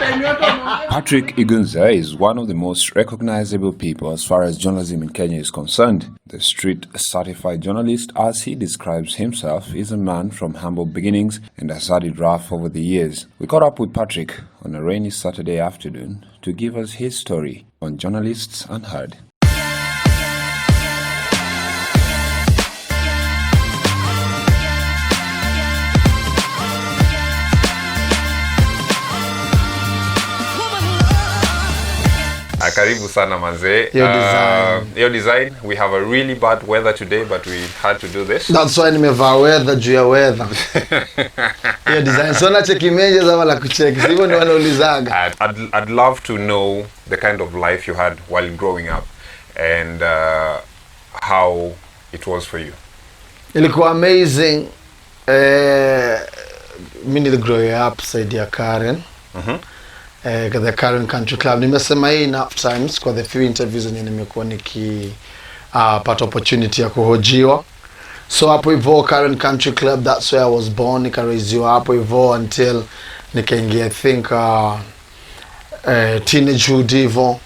Patrick Igunza is one of the most recognizable people as far as journalism in Kenya is concerned. The street certified journalist, as he describes himself, is a man from humble beginnings and has had it rough over the years. We caught up with Patrick on a rainy Saturday afternoon to give us his story on Journalists Unheard. Karibu sana manze. Your design. We have a really bad weather today, but we had to do this. That's why nimevaa weather juu ya weather. Your design. So na cheki meje za wala kucheki. Hivyo ndio wanaulizaga. I'd love to know the kind of life you had while growing up and how it was for you. Ilikuwa amazing. Mimi niligrow up side ya Karen. The Current Country Club. Nimesema hii enough times kwa the few interviews yenye nimekuwa pata opportunity ya kuhojiwa. So hapo hivyo Current Country Club, that's where I was born. Nikaraiziwa hapo hivyo until nikaingia I think teenagehood hivyo.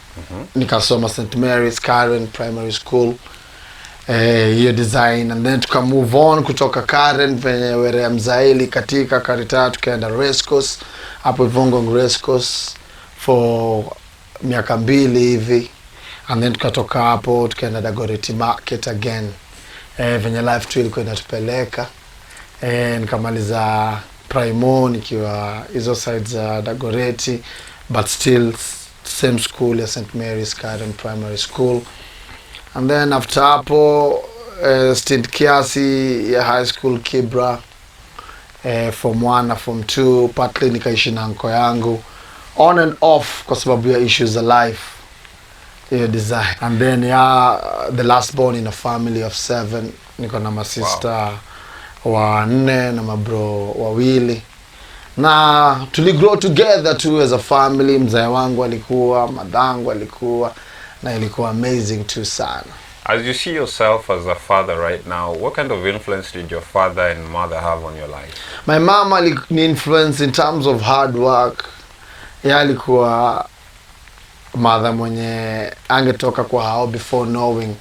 Nikasoma St. Mary's Karen Primary School. Hiyo design, and then tuka move on kutoka Karen venye were mzaili katika Karita tukaenda Race Course hapo Ivongo Race Course for miaka 2 hivi, and then tukatoka hapo tukaenda Dagoretti Market again venye life tu ilikuwa inatupeleka, nikamaliza primo nikiwa hizo sides za Dagoretti but still same school ya St. Mary's Karen Primary School. And then after hapo stint kiasi ya high school Kibra, form 1 na form 2 partly nikaishi na anko yangu on and off kwa sababu ya issues of life, design. And then the last born in a family of 7, niko na sister wa 4 na mabro wawili, na grow together too as a family. Mzee wangu alikuwa, madangu alikuwa, na ilikuwa amazing too sana. As you see yourself as a father right now, what kind of influence did your father and mother have on your life? My mom alikuwa influence in terms of hard work. Yeye alikuwa mother mwenye angetoka kwa hao before knowing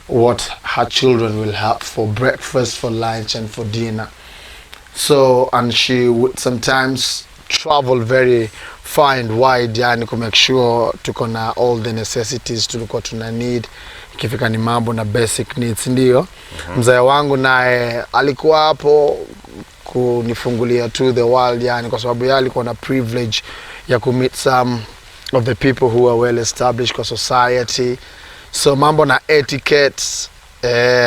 what her children will have for breakfast, for lunch and for dinner. So, and she would sometimes travel very far and wide, yani to make sure tuko na all the necessities tulikuwa tuna need, ikifika ni mambo na basic needs. Ndio mzee wangu naye alikuwa hapo kunifungulia to the world, yani kwa sababu yeye alikuwa na privilege ya meet some of the people who are well established kwa society. So mambo na etiquette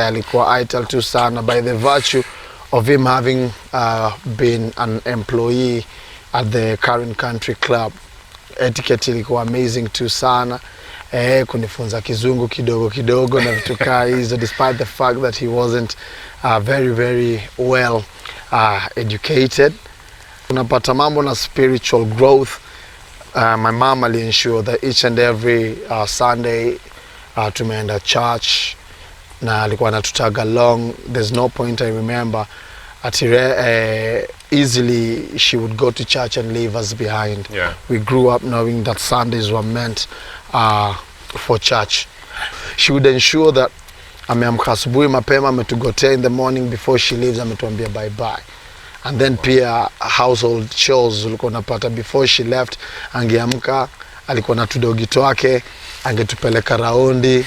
alikuwa ital tu sana, by the virtue of him having been an employee at the Current Country Club. Etiquette ilikuwa amazing tu sana. Kunifunza kizungu kidogo na vitu kaa hizo, despite the fact that he wasn't very very well educated. Unapata mambo na spiritual growth. My mom ali ensure that each and every Sunday tumeenda church na alikuwa anatutag along. There's no point I remember easily she would go to church and leave us behind. We grew up knowing that Sundays were meant for church. She would ensure that ameamka asubuhi mapema, ametugotea in the morning before she leaves, ametuambia bye bye. And then pia household chores ulikuwa unapata before she left, angeamka alikuwa na tudogito wake, angetupeleka raundi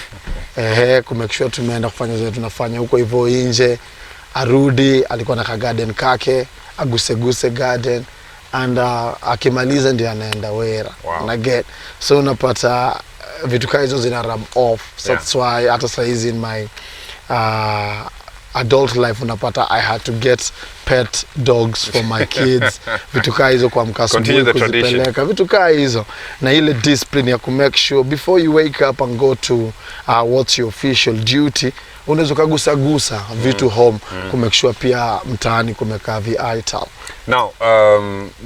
ku make sure tumeenda kufanya zote tunafanya huko hivyo nje. Arudi alikuwa na garden kake, aguseguse garden, and akimaliza ndio anaenda wera. Na get so unapata vitu kama hizo zina rub off. So that's why hata saizi in my adult life unapata I had to get pet dogs for my kids. Vitu kama hizo kwa mkasubuhi kuzipeleka, vitu kama hizo, na ile discipline ya ku make sure before you wake up and go to what's your official duty, unaweza kugusa vitu home ku make sure pia mtaani kumekaa vital. Now,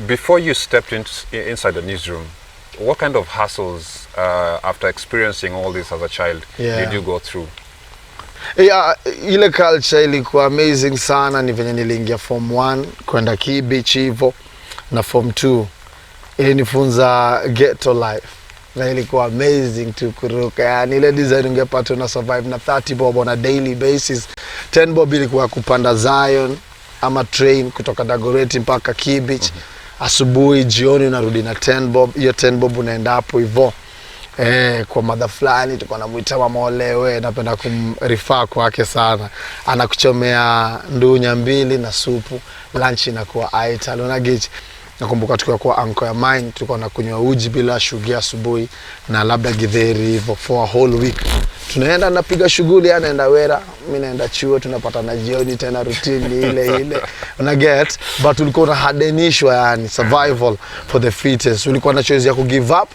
before you stepped inside the newsroom, what kind of hassles after experiencing all this as a child did you go through? Ile culture ilikuwa amazing sana. Ni venye niliingia form 1 kwenda Key Beach hivyo, na form 2 ilinifunza ghetto life na ilikuwa amazing tu kuruka. Yani ile design ungepata una survive na 30 bob on a daily basis. 10 bob ilikuwa kupanda Zion ama train kutoka Dagoretti mpaka Kibich. Asubuhi, jioni unarudi na 10 bob. Hiyo 10 bob unaenda hapo hivyo. Kwa mother fulani tulikuwa namuita mama Olewe, napenda kumrefer kwake sana. Anakuchomea ndunya 2 na supu. Lunch inakuwa aital. Unagichi. Nakumbuka tukiwa kwa uncle ya mine tulikuwa nakunywa uji bila sugar asubuhi na labda githeri hivyo for a whole week. Tunaenda napiga shughuli, anaenda wera, mimi naenda chuo, tunapata na jioni tena routine ile. Una get, but ulikuwa unahadenishwa, yani survival for the fittest. Ulikuwa na choice ya ku give up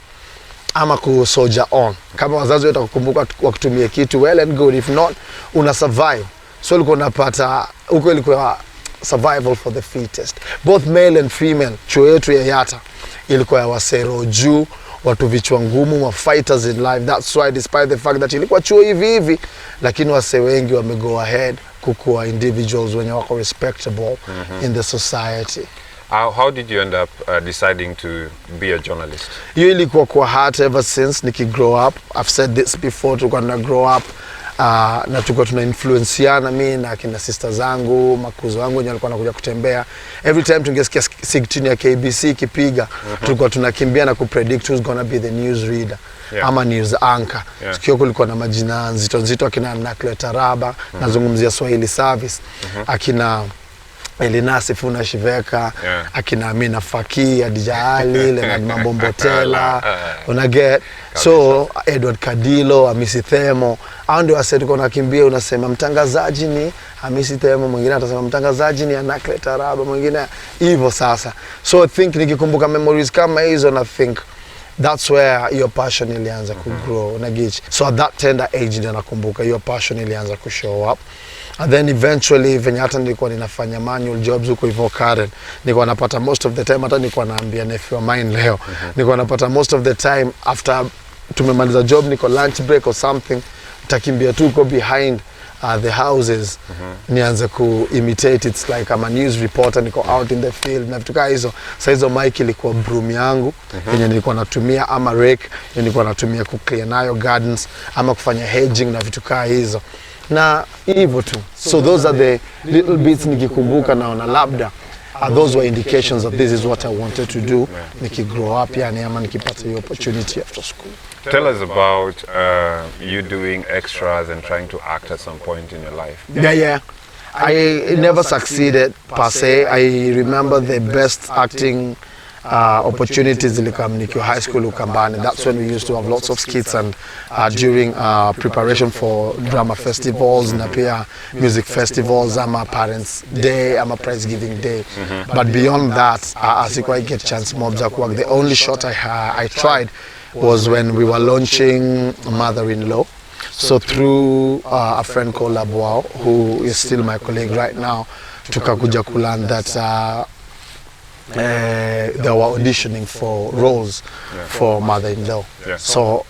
ama ku soldier on. Kama wazazi watakukumbuka wakutumie kitu, well and good, if not una survive. So ulikuwa unapata huko, ilikuwa survival for the fittest, both male and female. Chuo yetu ya Yata ilikuwa ya wasero juu, watu vichwa ngumu, wa fighters in life. That's why despite the fact that ilikuwa chuo hivi lakini wase wengi wame go ahead kukua individuals wenye wako respectable in the society. How did you end up deciding to be a journalist? Hiyo ilikuwa kwa heart ever since niki grow up. I've said this before, tulikuwa tuna grow up na tulikuwa tuna influenciana mimi na kina sister zangu, makuzo wangu wenye walikuwa wanakuja kutembea. Every time tungesikia sigtini ya KBC kipiga, tulikuwa tunakimbia na kupredict who's gonna be the news reader ama news anchor. Sikio kulikuwa na majina nzito akina Nakle Taraba, nazungumzia Swahili Service, akina Elina Sifuna Shiveka, akina Amina Faki, Adija Ali, Leonard Mambombotela, unaget. So Edward Kadilo, Hamisi Themo, hao ndio wase tulikuwa nakimbia. Unasema mtangazaji ni Hamisi Themo, mwingine atasema mtangazaji ni Anakle Taraba, mwingine hivyo sasa. So I think nikikumbuka memories kama hizo, na think that's where your passion ilianza ku grow, unaget. So at that tender age ndio nakumbuka your passion ilianza ku show up. And then eventually venye hata nilikuwa ninafanya manual jobs huko hivyo Karen, nilikuwa napata most of the time, hata nilikuwa naambia nephew wa mine leo, nilikuwa napata most of the time after tumemaliza job, niko lunch break or something, takimbia tu uko behind the houses, nianze ku imitate. It's like I'm a news reporter, niko out in the field na vitu kama hizo. Sasa hizo mic ilikuwa broom yangu yenye nilikuwa natumia, ama rake yenye nilikuwa natumia ku clear nayo gardens ama kufanya hedging na vitu kama hizo. Na hivyo tu. So those are the little bits nikikumbuka naona labda those were indications that this is what I wanted to do niki grow up, yani ama nikipata hiyo opportunity after school. Tell us about you doing extras and trying to act at some point in your life. Yeah. I never succeeded per se. I remember the best acting opportunities ilikam nikiwa high school Ukambani. That's when we used to have lots of skits, and during preparation for drama festivals na pia music festivals, ama Parents Day, ama Prize Giving Day. But beyond that, I get chance mobs at work. The only shot I tried was when we were launching Mother-in-Law. So through a friend called Labuao, who is still my colleague right now, tukakuja kulearn that they were auditioning for roles for Mother-in-Law. So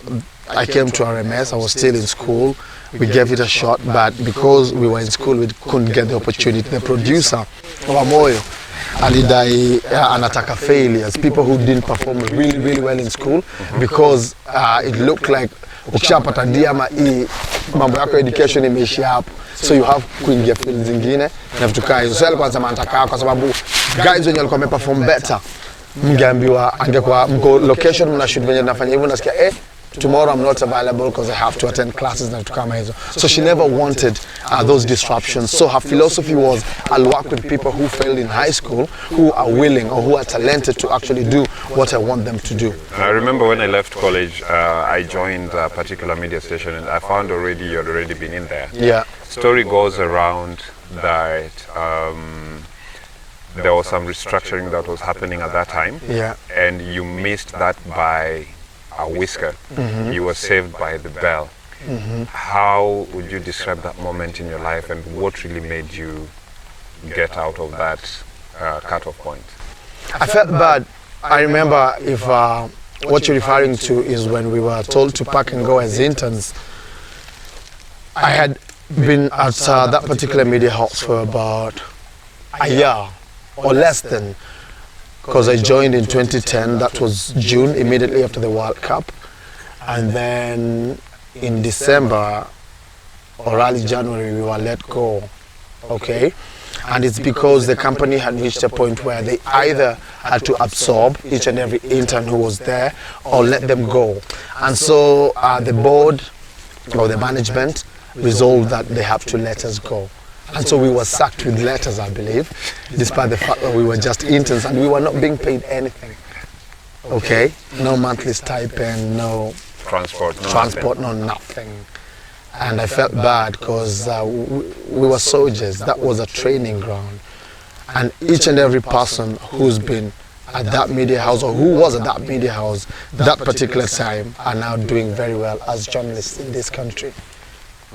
I came to RMS, I was still in school, we gave it a shot, but because we were in school, we couldn't get the opportunity. The producer, Wamoyo, alidai anataka failures, people who didn't perform really well in school, because it looked like ukishapata diama mambo yako education imeishia hapo, so you have kuingia field zingine na vitu kama hizo. So alikuwa anasema anataka, kwa sababu guys wenye walikuwa wameperform better, mngeambiwa angekuwa mko location mna shoot venye nafanya hivyo, nasikia tomorrow I'm not available because I have to attend classes na vitu kama hizo. So she never wanted those disruptions. So her philosophy was, I'll work with people who failed in high school, who are willing or who are talented to actually do what I want them to do. I remember when I left college, I joined a particular media station, and I found you had already been in there. Yeah. Story goes around that there was some restructuring that was happening at that time. Yeah. And you missed that by a whisker. You were saved by the bell. How would you describe that moment in your life, and what really made you get out of that cut-off point? I felt bad. I remember, if what you're referring to is when we were told to pack and go as interns, I had been at that particular media house for about a year or less than, because I joined in 2010. That was June, immediately after the World Cup. And then in December or early January, we were let go. Okay? And it's because the company had reached a point where they either had to absorb each and every intern who was there or let them go. And so the board or the management resolved that they have to let us go. And so we were sacked with letters, I believe, despite the fact that we were just interns and we were not being paid anything. Okay? No monthly stipend, no transport, no nothing. And I felt bad because we were soldiers. That was a training ground. And each and every person who's been at that media house or who was at that media house that particular time are now doing very well as journalists in this country.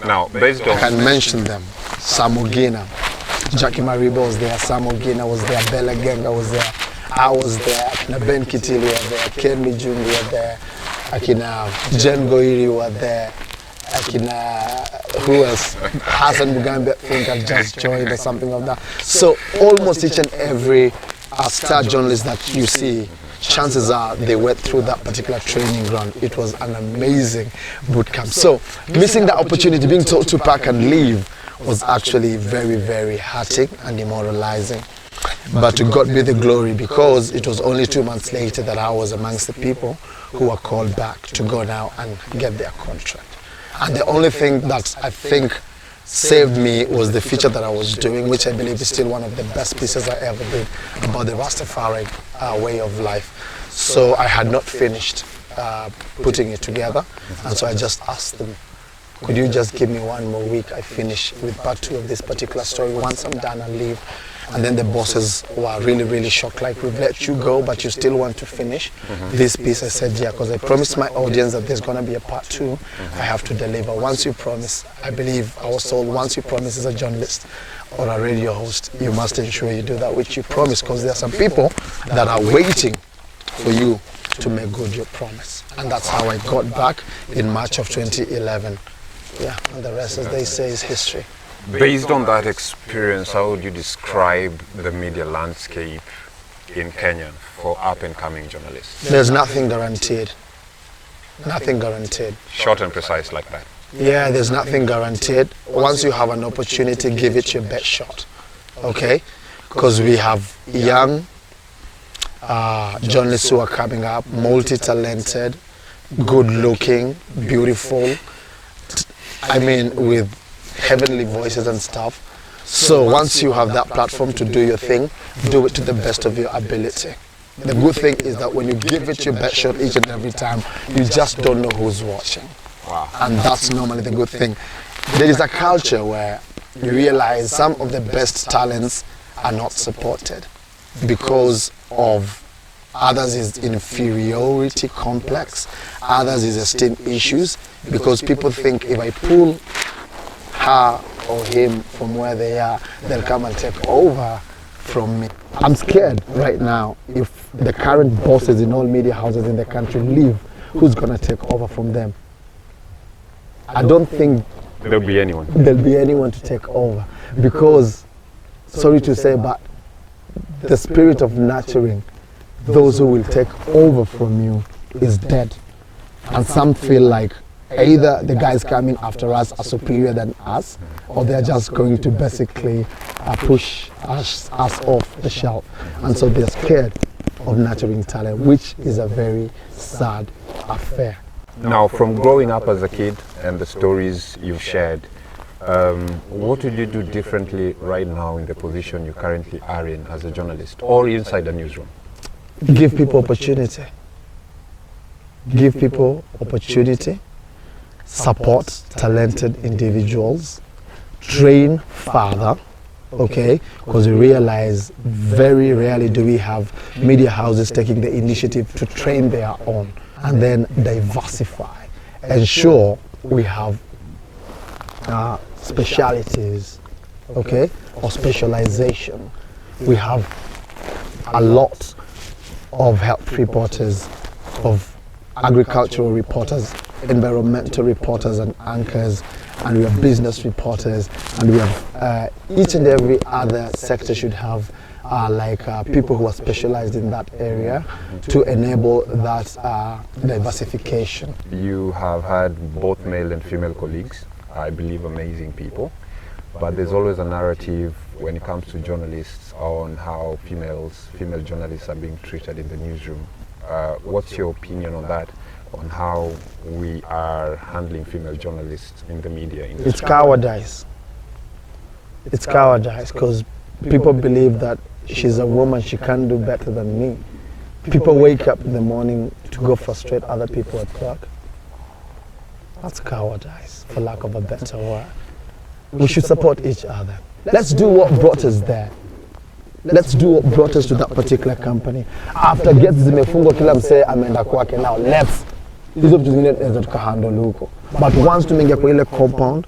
Now, based on... I can mention them. Sam Ogina, Jackie Mariba was there, Sam Ogina was there, Bella Genga was there, I was there, Akina Ben Kitili were there, Ken Mijungi were there, Akina Jen Goiri were there, Akina, who else? Hassan Mugambi, I think I just joined or something like that. So almost each and every star journalist that you see, chances are they went through that particular training ground. It was an amazing boot camp. So missing the opportunity, being told to pack and leave, was actually very, very hurting and demoralizing. But to God be the glory, because it was only 2 months later that I was amongst the people who were called back to go now and get their contract. And the only thing that I think saved me was the feature that I was doing, which I believe is still one of the best pieces I ever did about the Rastafari way of life. So I had not finished putting it together, and so I just asked them, could you just give me 1 more week? I finish with part 2 of this particular story. Once I'm done, I'll leave. And then the bosses were really, really shocked, like, we've let you go, but you still want to finish this piece. I said, yeah, because I promised my audience that there's going to be a part 2. I have to deliver. Once you promise, I believe I was told, once you promise as a journalist or a radio host, you must ensure you do that which you promise, because there are some people that are waiting for you to make good your promise. And that's how I got back in March of 2011. Yeah, and the rest, as they say, is history. Based on that experience, how would you describe the media landscape in Kenya for up-and-coming journalists? There's nothing guaranteed. Nothing guaranteed. Short and precise like that. Yeah, there's nothing guaranteed. Once you have an opportunity, give it your best shot. Okay? Because we have young journalists who are coming up, multi-talented, good-looking, beautiful, I mean, with heavenly voices and stuff. So once you have that platform to do your thing, do it to the best of your ability. The good thing is that when you give it your best shot each and every time, you just don't know who's watching. Wow. And that's normally the good thing. There is a culture where you realize some of the best talents are not supported because of others is inferiority complex, others is esteem issues, because people think if I pull her or him from where they are, they'll come and take over from me. I'm scared right now. If the current bosses in all media houses in the country leave, who's gonna take over from them? I don't think there'll be anyone. There'll be anyone to take over, because, sorry to say, but the spirit of nurturing those who will take over from you is dead. And some feel like either the guys coming after us are superior than us, or they're just going to basically push us off the shelf. And so they're scared of nurturing talent, which is a very sad affair. Now, from growing up as a kid and the stories you've shared, what would you do differently right now in the position you currently are in as a journalist or inside the newsroom? Give people opportunity. Give people opportunity. Support talented individuals. Train further. Okay? Because we realize very rarely do we have media houses taking the initiative to train their own and then diversify. Ensure we have specialities, okay, or specialization. We have a lot of health reporters, of agricultural reporters, environmental reporters and anchors, and we have business reporters, and we have each and every other sector should have people who are specialized in that area to enable that diversification. You have had both male and female colleagues, I believe amazing people, but there's always a narrative when it comes to journalists on how female journalists are being treated in the newsroom. What's your opinion on that, on how we are handling female journalists in the media industry? It's cowardice. It's cowardice because people believe that she's a woman, she can't do better than me. People wake up in the morning to go frustrate other people at work. That's cowardice, for lack of a better word. We should support each other. Let's do what brought us there. Let's do what brought us to that particular company. After gets zimefungwa kila msee ameenda kwake, now let's hizo vitu zingine tunaweza tukahandle huko. But once tumeingia kwa ile compound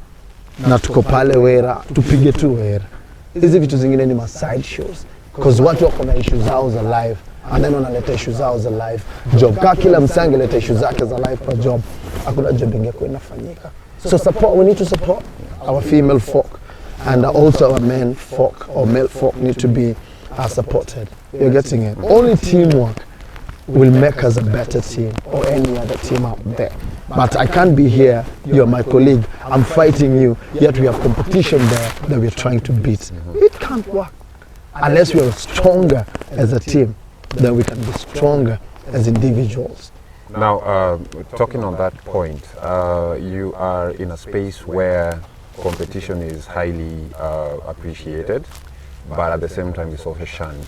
na tuko pale wera, tupige tu wera. Hizi vitu zingine ni ma side shows because watu wako na issues zao za life and then wanaleta issues zao za life job. Kama kila msee angeleta issues zake za life kwa job, hakuna job ingekuwa inafanyika. So support, we need to support our female folk, and also our men folk or male folk need to be supported. You're getting it? Only teamwork will make us a better team or any other team out there. But I can't be here, you're my colleague, I'm fighting you, yet we have competition there that we're trying to beat. It can't work. Unless we are stronger as a team, then we can be stronger as individuals. Now, talking on that point, you are in a space where competition is highly appreciated, but at the same time it's also shunned.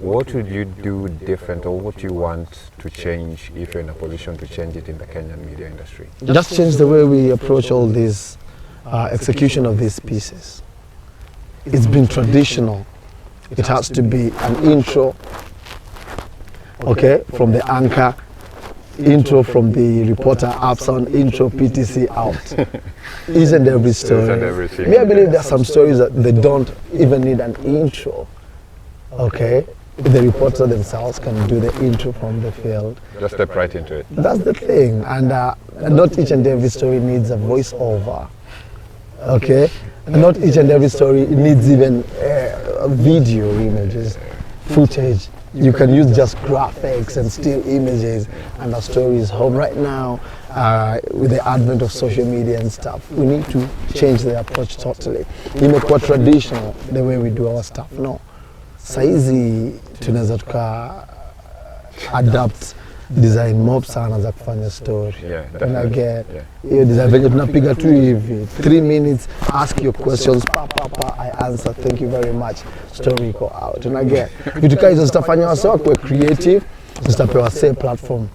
What would you do different, or what do you want to change if you're in a position to change it in the Kenyan media industry? Just change the way we approach all this execution of these pieces. It's been traditional. It has to be an intro, okay, from the anchor, intro from the reporter, upsound, intro, PTC out. Each and every story. Me, I believe there are some stories that they don't even need an intro, okay? The reporter themselves can do the intro from the field. Just step right into it. That's the thing, and not each and every story needs a voiceover, okay? Not each and every story needs even video images, footage. You can use just graphics and still images, and the story is home. Right now, with the advent of social media and stuff, we need to change the approach totally. Imekuwa traditional the way we do our stuff. No, saizi tunaweza tuka adapt design mob sana za kufanya story. And I get hiyo design venye tunapiga tu hivi 3 minutes, ask your questions, I answer, thank you very much, story go out. And I get vitu kama hizo zitafanya wase kwa creative, zitapewa say platform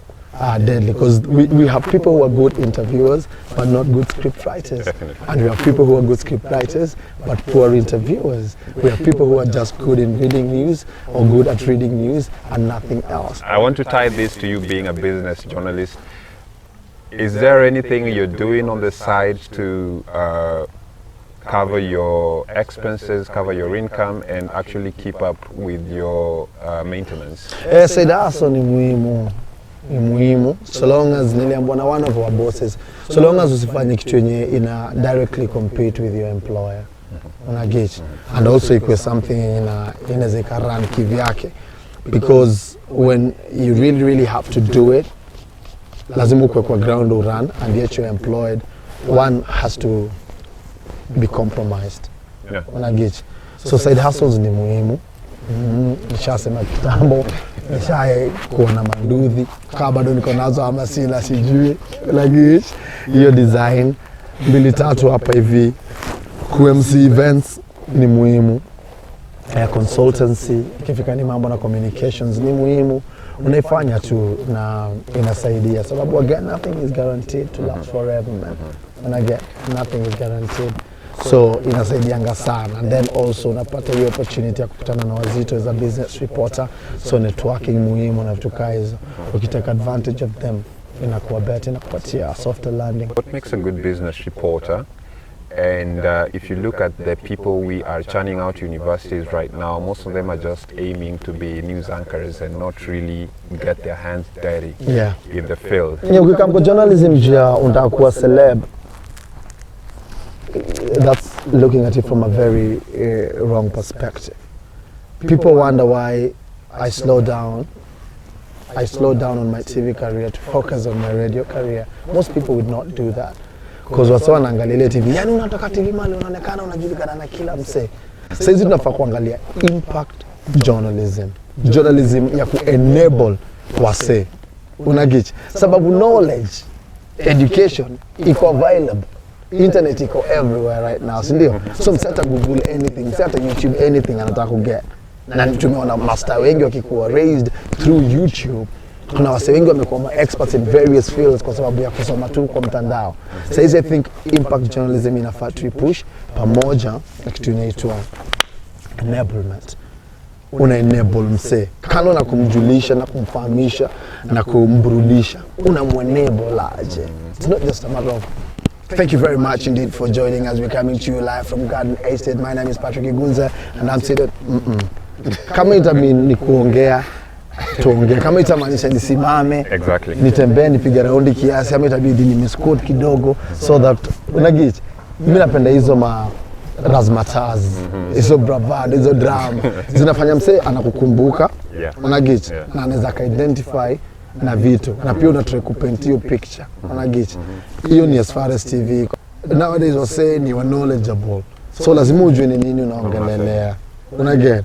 deadly, because we have people who are good interviewers but not good script writers. Definitely. And we have people who are good script writers but poor interviewers. We have people who are just good in reading news or good at reading news and nothing else. I want to tie this to you being a business journalist. Is there anything you're doing on the side to cover your expenses, cover your income, and actually keep up with your maintenance? Saidaso ni muhimu. Ni muhimu, so long as niliambiwa na one of our bosses, so long as usifanye kitu yenye ina directly compete with your employer. Unagage. And also ikuwe something inaweza ikarun kivyake, because when you really have to do it, lazima ukwe kwa ground urun, and yet you're employed, one has to be compromised. Unagage. So side hustles ni muhimu. Nishasema kitambo, nishaye kuona manduthi, kama bado niko nazo ama sina sijui, lakini hiyo design 2-3 hapa hivi. QMC events ni muhimu, consultancy ikifika ni mambo na communications ni muhimu, unaifanya tu na inasaidia, sababu again nothing is guaranteed to last forever, man. And again nothing is guaranteed. So inasaidianga sana, and then also unapata hiyo opportunity ya kukutana na wazito as a business reporter, so networking muhimu na vitu kama hizo, ukitake advantage of them inakuwa better, inakupatia a softer landing. What makes a good business reporter? And if you look at the people we are churning out universities right now, most of them are just aiming to be news anchors and not really get their hands dirty in the field. Ukikam kwa journalism jia unataka kuwa celeb, that's looking at it from a very wrong perspective. people wonder why I slow down. I slowed down on my TV career to focus on my radio career. Most people would not do that. Because wase wanaangalia TV, yani unatoka TV mali unaonekana unajulikana na kila mse. Sasa hizi tunafaa kuangalia impact journalism. Journalism ya ku-enable wase. Unagichi. Sababu knowledge, education, iko available. Internet iko everywhere right now, si ndio? So msata Google anything, msata YouTube anything anataka kuget. Na tumeona master wengi wakikuwa raised through YouTube. Kuna wase wengi wamekuwa experts in various fields kwa sababu ya kusoma tu kwa mtandao. So I think impact journalism inafaa tuipush pamoja na kitu inaitwa enablement. Una enable mse. Kando na kumjulisha na kumfahamisha na kumburudisha, una mwenable aje. It's not just a matter of. Thank you very much indeed for joining us. We're coming to you live from Garden Estate. My name is Patrick Igunza and I'm seated. Kama ni kuongea tuongee, kama itamaanisha nisimame, nitembee, nipige raundi kiasi, ama itabidi nimesquat kidogo, so that unagit. Mimi napenda hizo razmataz, hizo bravado, hizo drama zinafanya mse anakukumbuka, unagit, na anaweza ka-identify na vitu, na pia unatry kupaint hiyo picture, unagit. Hiyo ni as far as TV. Nowadays wase ni knowledgeable, so lazima ujue ni nini unaongelelea, unaget.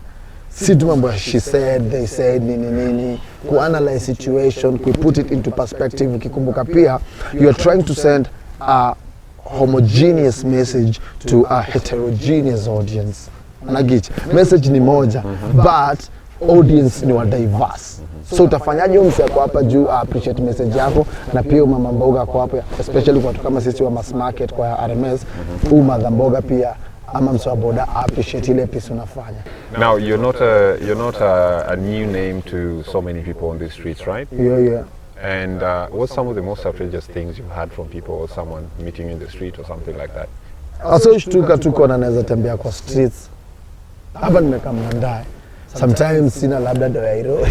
Si tu mambo ya she said, they said, nini, ku-analyze situation, ku-put it into perspective. Ukikumbuka pia, you are trying to send a homogeneous message to a heterogeneous audience. Unagich, message ni moja, but audience ni wa diverse. So utafanyaje mse kwa hapa juu appreciate message yako, na pia mama mboga kwa hapa, especially kwa watu kama sisi wa mass market kwa RMS, mama mboga pia ama mswa boda appreciate ile piece unafanya. Now you're not a new name to so many people on the streets, right? Yeah. And what's some of the most outrageous things you've had from people or someone meeting you in the street or something like that? Aso shtuka tuko na naweza tembea kwa streets. Hapa nimekaa Mnandai. Sometimes sina labda ndo ya hilo.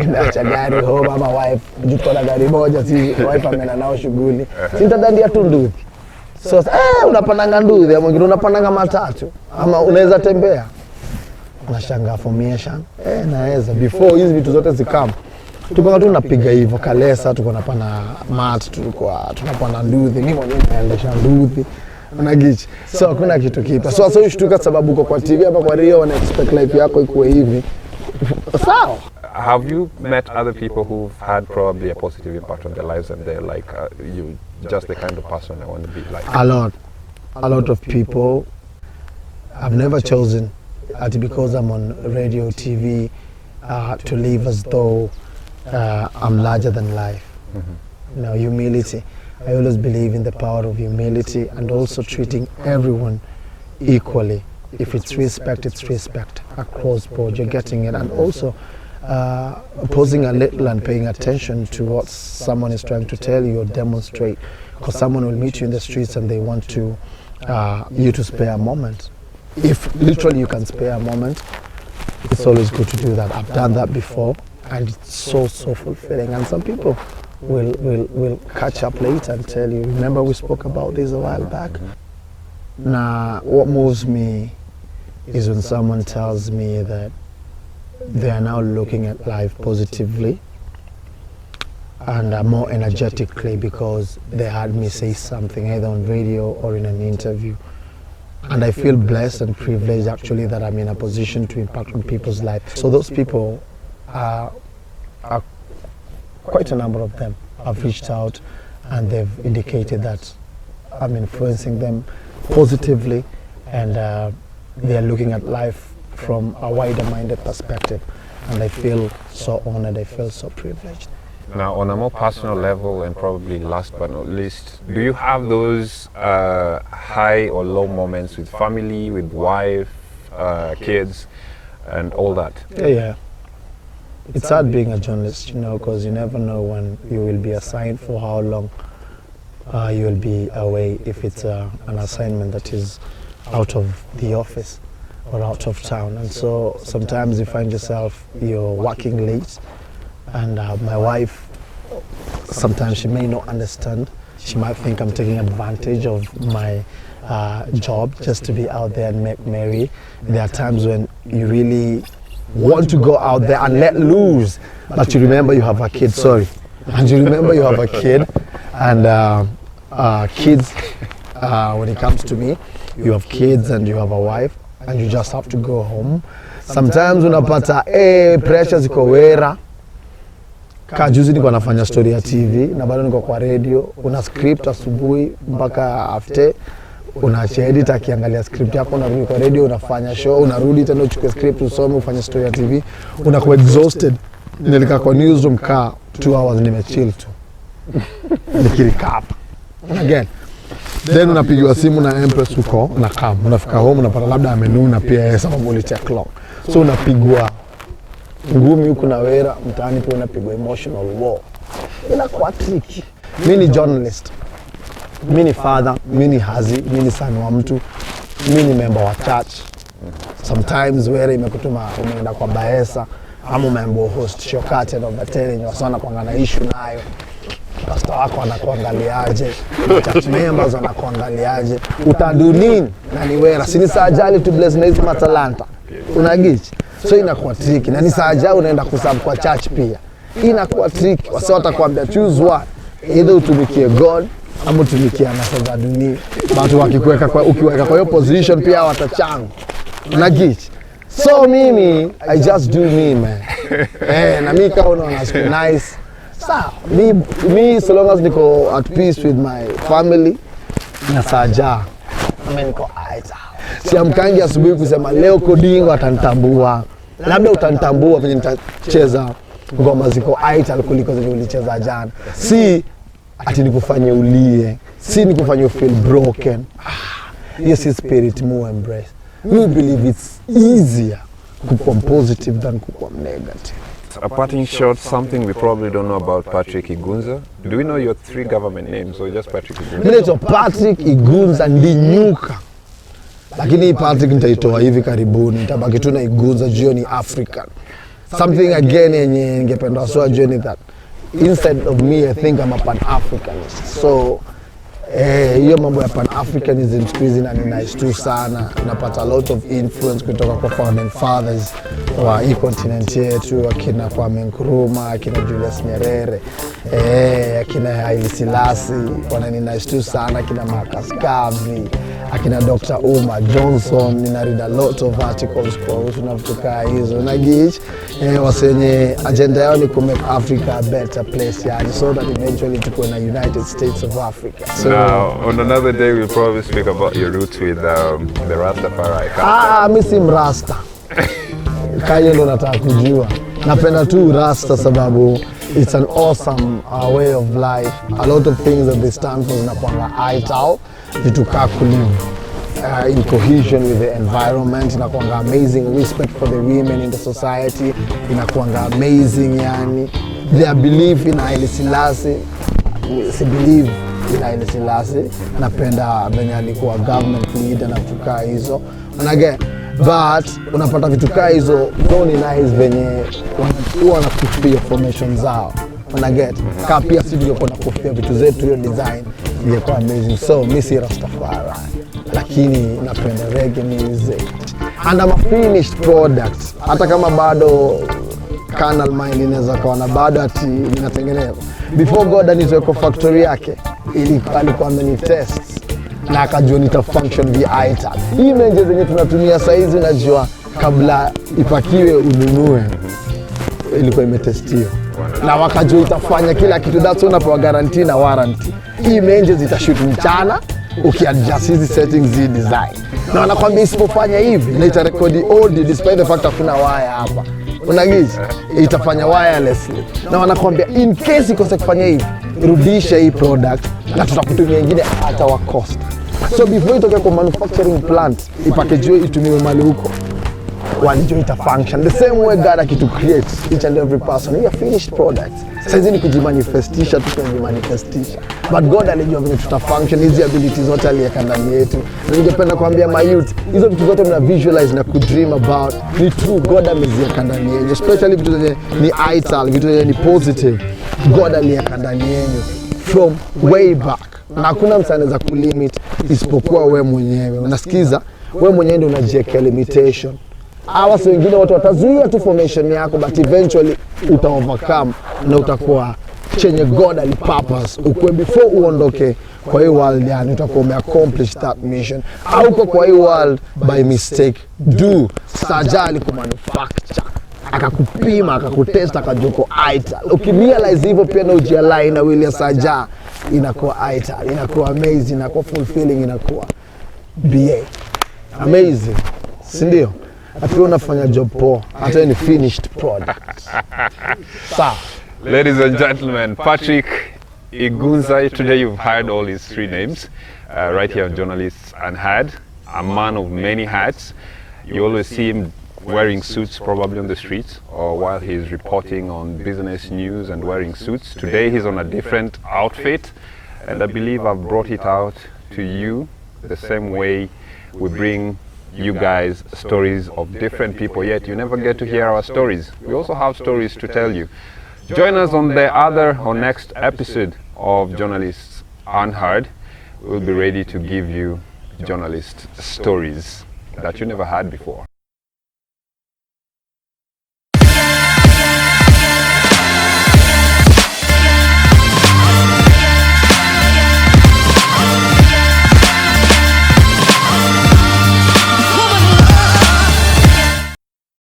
Naacha gari home ama wife, juko na gari moja, si wife amena nao shughuli. Sintadandia tu nduthi. So unapandanga nduthi, ama mwingine unapandanga matatu, ama unaweza tembea. Unashangaa formation. Naweza before hizi vitu zote zikama. Tuko tunapiga hivyo kalesa, tuko napana mat, tunapanda nduthi, mimi mwenyewe naendesha nduthi. Unagichi. So hakuna kitu kipya. So ushtuka sababu uko kwa TV hapa kwa Rio wana expect life yako ikuwe hivi. Sawa. Have you met other people who've had probably a positive impact on their lives and they're like, you just the kind of person I want to be like? A lot of people. I've never chosen because I'm on radio, TV, to live as though I'm larger than life. You know, humility. I always believe in the power of humility and also treating everyone equally. If it's respect across board. You're getting it, and also pausing a little and paying attention to what someone is trying to tell you or demonstrate. Because someone will meet you in the streets and they want to you to spare a moment. If literally you can spare a moment, it's always good to do that. I've done that before, and it's so fulfilling. And some people will catch up later and tell you, remember we spoke about this a while back. Now, what moves me is when someone tells me that they are now looking at life positively and more energetically because they heard me say something either on radio or in an interview. And I feel blessed and privileged actually that I'm in a position to impact on people's lives. So those people are quite a number of them have reached out and they've indicated that I'm influencing them positively, and they are looking at life from a wider minded perspective, and I feel so honored, I feel so privileged. Now, on a more personal level, and probably last but not least, do you have those high or low moments with family, with wife, kids, and all that? Yeah. It's hard being a journalist, you know, because you never know when you will be assigned, for how long you will be away, if it's an assignment that is out of the office or out of town. And so sometimes you find yourself, you're working late, and my wife, sometimes she may not understand She might think I'm taking advantage of my job just to be out there and make merry. There are times when you really want to go out there and let loose, but you remember you have a kid, and you remember you have a kid, and kids, when it comes to me, you have kids and you have a wife, and you just have to go home. Sometimes unapata pressure ziko wera. Kajuzi niko nafanya story ya TV na bado niko kwa radio, una script asubuhi mpaka after, unaacha editor akiangalia script yako, unarudi kwa radio unafanya show, unarudi tena uchukue script usome ufanye story ya TV, unakuwa exhausted. Nilika kwa newsroom 2 hours nimechill tu. Nikirikap. Again. Then unapigiwa simu na Empress uko na kam, unafika home unapata labda amenuna pia sababu ulicheck clock. So unapigwa ngumi huku na wera, mtaani pia unapigwa emotional war. Inakuwa tricky. Mimi ni journalist, mimi ni father, mimi ni hazi, mimi ni son wa mtu, mimi ni member wa church. Sometimes wera imekutuma umeenda kwa Baesa ama umeambiwa host show curtain of the telling wasana kuangana issue nayo. Pastor wako anakuangaliaje, church members wanakuangaliaje, utadu nini na ni wera. Si ni sajali to bless na hizi matalanta, unagichi. So inakuwa tricky, na ni sajali unaenda kusabu kwa church pia, inakuwa tricky. Wasa watakwambia choose one, either utumikie God ama utumikie anasa za dunia. Watu wakikuweka kwa, ukiweka kwa hiyo position pia watachangu, unagichi. So mimi I just do me, man. Na mimi kama unaona nice. So, me so long as niko at peace with my family, na saja, mimi niko aita. Siamkangi asubuhi kusema leo Kodingo atanitambua. Labda utanitambua venye nitacheza ngoma ziko aita kuliko zenye ulicheza jana. Si ati nikufanye ulie, si nikufanye feel broken. Yes, is spirit more embrace. We believe it's easier kuwa positive than kuwa negative. A parting shot, something we probably don't know about Patrick Igunza. Do we know your 3 government names or just Patrick Igunza? Mimi naitwa Patrick Igunza Ndinyuka. Lakini Patrick nitaitoa hivi karibuni, nitabaki tu na Igunza juu ni African. Something again yenye ningependa waswa journey that inside of me I think I'm a Pan-Africanist. So hiyo mambo ya Pan-Africanism siku hizi na ni nice tu sana. Unapata a lot of influence kutoka kwa founding fathers wa hii continent yetu, akina Kwame Nkrumah, akina Julius Nyerere, akina Haile Selassie, wana ni nice tu sana, akina Marcus Garvey, akina Dr. Umar Johnson. Nina read a lot of articles kuhusu na vitu kama hizo. Unagich wasenye agenda yao ni ku make Africa a better place, yani, so that eventually tuko na United States of Africa. So, now, on another day we'll probably speak about your roots with the Rastafari. Mimi si mrasta. Kaya ndo nataka kujua. Napenda tu Rasta sababu it's an awesome way of life. A lot of things that they stand for zinakuanga aitao, vitu kaa kulive in cohesion with the environment, inakuanga amazing respect for the women in the society, inakuanga amazing, yani their belief in Haile Selassie. Si believe in Haile Selassie. Napenda venye alikuwa government leader na vitu kaa hizo. And again, but unapata vitu kaa hizo don't nice venye wanakufia formation zao. Unaget kaa pia sisi tulikuwa tunakufia vitu zetu, hiyo design ilikuwa amazing. So mimi si Rastafari, lakini napenda reggae music and I'm a finished product. Hata kama bado carnal mind inaweza kuona bado ati ninatengeneza. Before God anitoe kwa factory yake, alikuwa amenitest na akajua nita function via ital. Hii menje zenye tunatumia saizi unajua kabla ipakiwe ununue ilikuwa imetestiwa. Na wakajua itafanya kila kitu, that's unapewa guarantee na warranty. Hii menje zitashoot mchana ukiadjust hizi settings hii design. Na wanakuambia isipofanya hivi na itarekodi audio despite the fact hakuna wire hapa. Unagizi itafanya wirelessly. Na wanakuambia in case ikose kufanya hivi, rudisha hii product na tutakutumia nyingine hata wa cost. So before itoke kwa manufacturing plant, ipackage itumiwe mali huko, walijua ita function the same way God to create each and every person. We are finished products. Saizi ni kujimanifestisha, tukajimanifestisha. But God alijua vile tuta function, hizi abilities zote aliweka ndani yetu. Na ningependa kuambia my youth, hizo vitu zote mna visualize na kudream about, ni true, God ameziweka ndani yenu. Especially vitu zenye ni ital, vitu zenye ni positive, God aliweka ndani yenu. from way back, na hakuna mtu anaweza kulimit isipokuwa we mwenyewe. Unasikiza, we mwenyewe ndio unajiwekea limitation. Hawa si wengine watu watazuia tu formation yako, but eventually uta overcome na utakuwa chenye God alipurpose ukwe before uondoke kwa hii world. Yani utakuwa umeaccomplish that mission. Au uko kwa hii world by mistake, do sajali kumanufacture, akakupima, akakutest, akajuko aita. Ukirealize hivyo pia na ujialign na William Saja, inakuwa aita, inakuwa amazing, inakuwa fulfilling, inakuwa BA amazing, si ndio? Hata unafanya job poa, hata ni finished product. Sawa. Ladies and gentlemen, Patrick Igunza. Today you've heard all his three names right here on Journalists Unheard. A man of many hats. You always see him wearing suits probably on the streets or while he's reporting on business news and wearing suits. Today he's on a different outfit, and I believe I've brought it out to you the same way we bring you guys stories of different people, yet you never get to hear our stories. We also have stories to tell you. Join us on the other or next episode of Journalists Unheard. We'll be ready to give you journalist stories that you never had before.